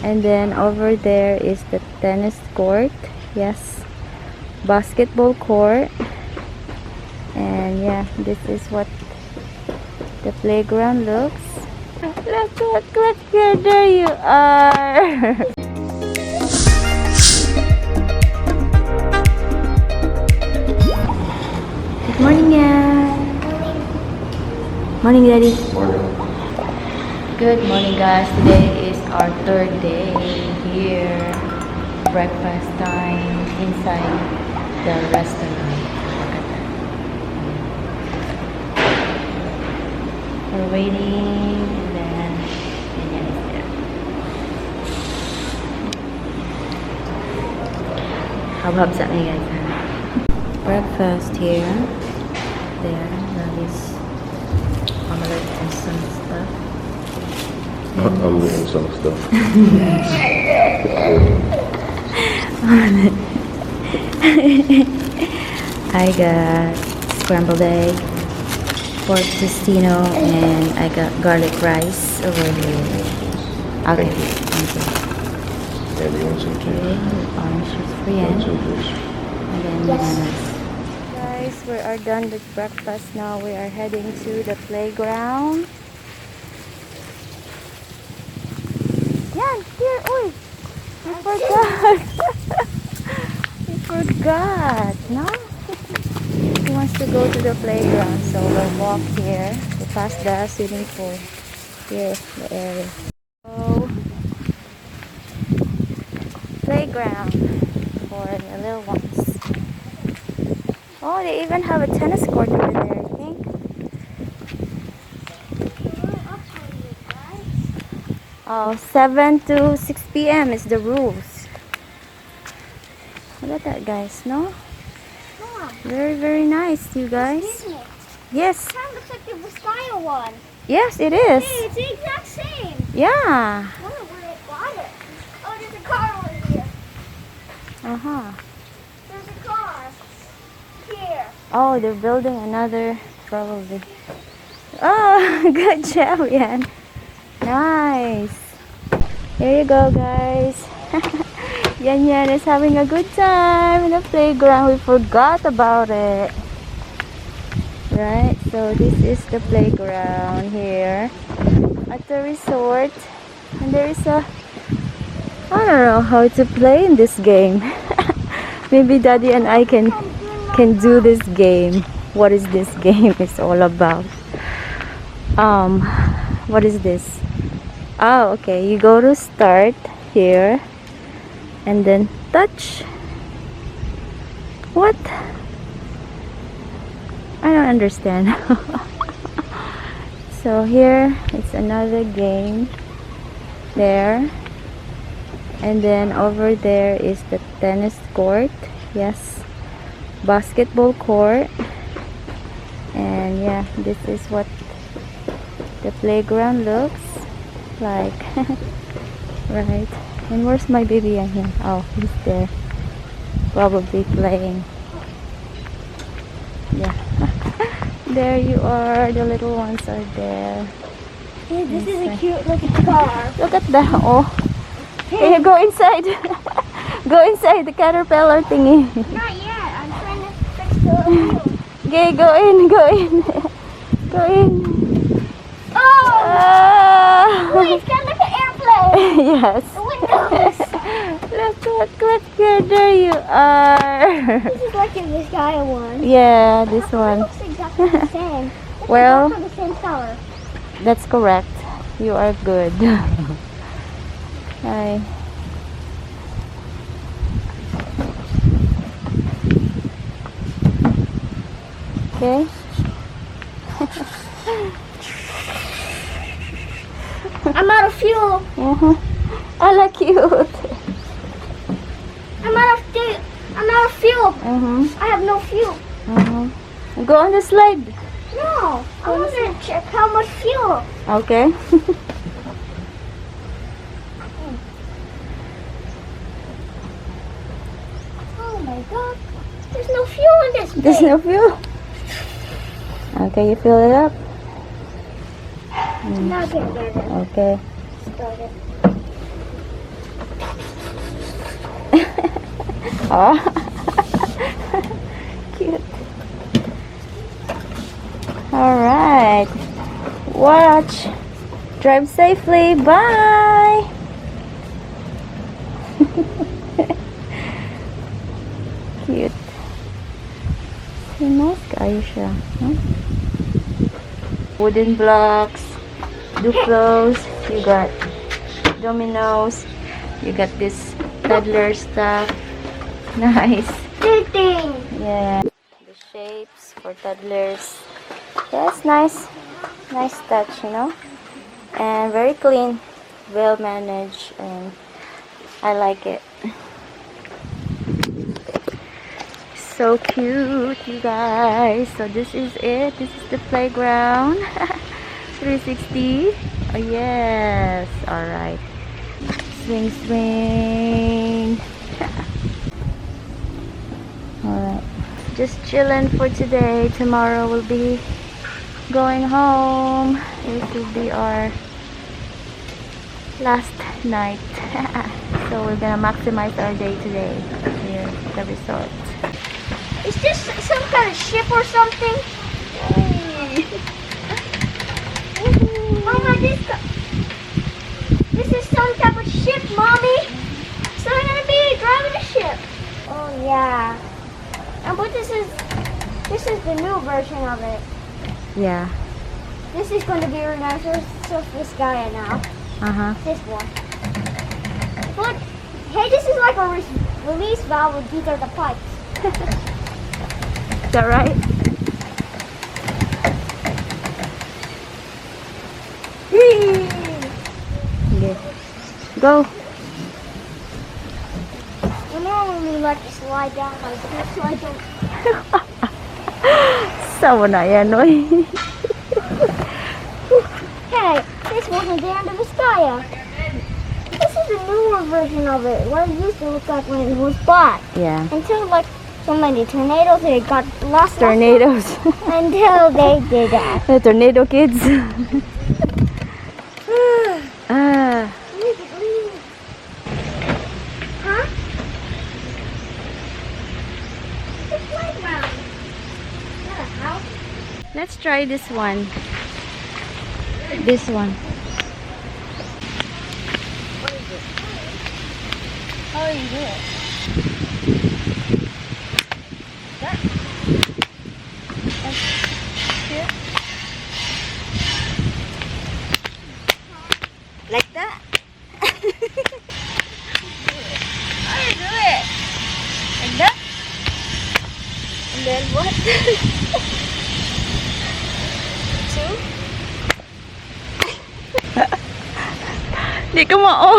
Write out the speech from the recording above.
And then over there is the tennis court. Yes, basketball court. And yeah, this is what the playground looks. Look, there you are. Good morning, yeah. Morning, Daddy. Morning. Good morning, guys. Today is our third day here. Breakfast time inside the restaurant. Look at that. We're waiting, and then is there. Hub sa akin, guys. Breakfast here. There. Daddy's omelette and some stuff. I'm doing some stuff. I got scrambled egg, pork tostino, and I got garlic rice over here. Okay, thank you. Yeah, you want some Okay, juice? orange juice for You want Yan. some juice? And then bananas. Guys, we are done with breakfast now. We are heading to the playground. Yan, here, uy! We forgot! We forgot, no? He wants to go to the playground, so we'll walk here to pass the swimming pool. Here, the area. So, playground for the little ones. Oh, they even have a tennis court over there, I think. Oh, 7 to 6 p.m. is the rules. Look at that, guys, no? Very, very nice, you guys. Yes. It kind of looks like the Bisaya one. Yes, it is. Hey, it's the exact same. Yeah. I wonder where they got it. Oh, there's a car over here. Uh-huh. There's a car. Here. Oh, they're building another, probably. Oh, good job, Yan. Nice. Here you go, guys. Yan is having a good time in the playground. We forgot about it. Right? So this is the playground here at the resort. And there is a... I don't know how to play in this game. Maybe Daddy and I can do this game. What is this game is all about? What is this? Oh, okay. You go to start here and then touch. What? I don't understand. So here it's another game there, and then over there is the tennis court. Yes, basketball court. And yeah, this is what the playground looks like. Right. And where's my baby in here? Oh, he's there, probably playing. Yeah. There you are. The little ones are there. Hey, this is a cute looking car. Look at that. Oh. Hey, go inside. Go inside the caterpillar thingy. Not yet. I'm trying to fix the wheel. Okay, go in. Go in. Go in. Oh! Wait, it's kind of like an airplane. Yes. The windows. Look, there you are. This is like the Bisaya one. Yeah, this It one. looks exactly the same. Well, They're from the same color. that's correct. You are good. Hi. Okay. I'm out of fuel. Ala, cute. I'm out of fuel. I have no fuel. Go on the slide. No, I want to check how much fuel. Okay. Oh my god, there's no fuel in this There's thing. no fuel. Okay, you fill it up. Now get ready. Okay. Start it. Oh. Cute. Alright. Watch. Drive safely. Bye. Cute. Nice kayo siya. Huh? Wooden blocks. Duplos. You got dominoes. You got this toddler stuff. Nice. Yeah. The shapes for toddlers. Yeah, it's nice. Nice touch, you know. And very clean. Well managed. And I like it. So cute, you guys. So this is it. This is the playground. 360. Oh, yes. Alright. Swing, swing. Alright. Just chilling for today. Tomorrow we'll be going home. This will be our last night. So we're gonna maximize our day today here at the resort. Is this some kind of ship or something? Hey. Mama, this is some type of ship, Mommy. So I'm gonna be driving a ship. Oh yeah. And but this is the new version of it. Yeah. This is going to be really nice. So Bisaya now. This one. But hey, this is like a release valve with these are the pipes. Is that right? Okay. Go. I normally like to slide down like this so I don't. Sama na yan, oy. Hey, this wasn't the end of Bisaya. This is a newer version of it. What it used to look like when it was bought. Yeah. Until like so many tornadoes, it got lost. Tornadoes. Until they did that. The tornado kids. Ah. Huh? It's a playground. Not a house. Let's try this one. This one. How do you do it? That. Here. Like that. How do you do it? Like that. And then what? Two. Di ka mao.